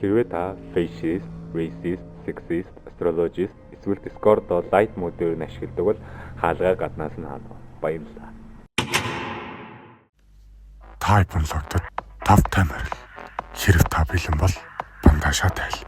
Хэрвээ та fascist, racist, sexist, astrologist эсвэл Discord-о light mode-ээр нь ашигладаг бол хаалгаа гаднаас нь хаана. Баярлалаа. Type-логдод тав тамир. Хэрэг та бэлэн бол бандашаа тайл.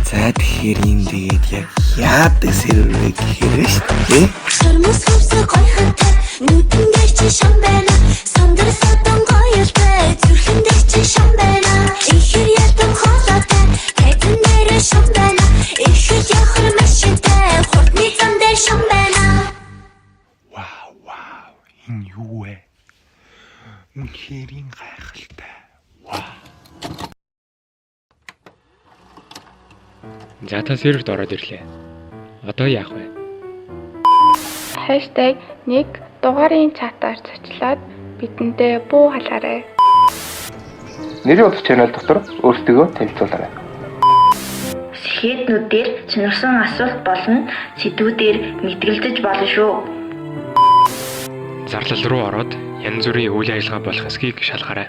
За тэгэхээр энэ тэгээд яг яадаг сэрвэг хэрэг шүү дээ. Сармас хөвсө гойхантай нүдэндээ чи шам байна. Сандар садан гоёлтай зүрхэндээ чи шам байна. Ихэр ятам хоолойтай кайтан дээр шам байна. Ихэр яхар машинтай хурдны зам дээр шам байна. Вау. Энэ юу вэ? Үнэхээр гайхалтай. За та серверт ороод ирлээ. Одоо яах вэ? #1 дугаарын чатаар зочлоод бидэндээ буу халаарай. Нэрийн утас чанал дотор өөрсдөө танилцуулаарай. Сэхэднүүдээр чанарсан асуулт болон сэдвүүдээр мэтгэлдэж болно шүү. Зарлал руу ороод янз бүрийн үйл ажиллагаа болох эсхийг шалгаарай.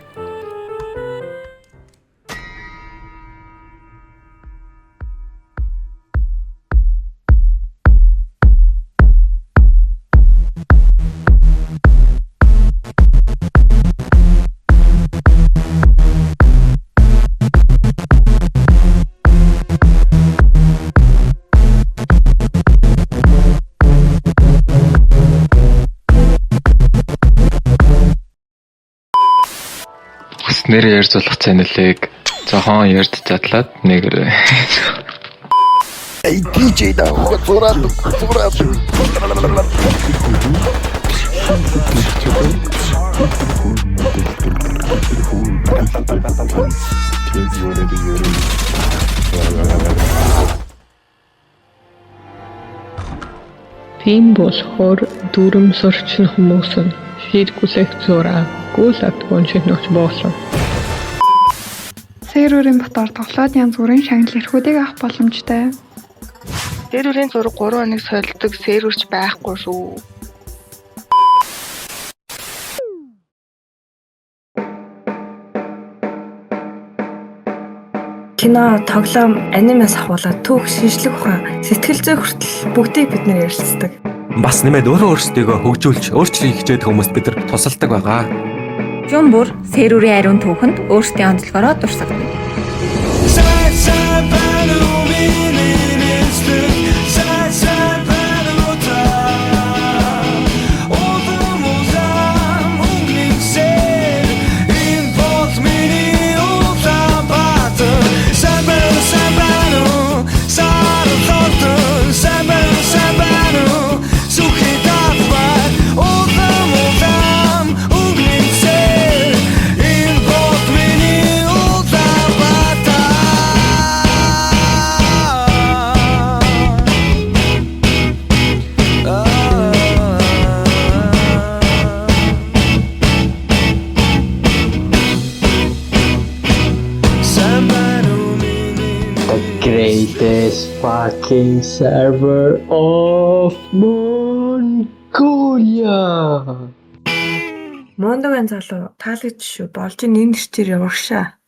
Нэр ярьж болох чаналыг зохон ярьж задлаад нэг Эй DJ да зураад. Тийм болохоор дүрм сурчин хүмүүс нь шийдгүүлэх зураг гүйлэт гончигнож болсон. Серверийн ботоор тоглоод янз бүрийн шагнал эрхүүдийг авах боломжтой. Серверийн зураг 3 хоног солидог серверч байхгүй шүү. Кино, тоглоом, анимаас ахуулаад түүх, шинжлэх ухаан, сэтгэл зүй хүртэл бүгдийг бид нэр ярилцдаг. Бас нэмээд өөрсдийгөө хөгжүүлж, өөрчлөхийг хичээдэг хүмүүст бид нар тусалдаг байгаа. Жун бүр серверийн ариун түүхэнд өөрсдийн онцлогоороо дурсагдаг. Greatest fucking server of Mongolia. Мондогийн залуу таалагдчих шүү. Болж энэ нэрчээр явагшаа.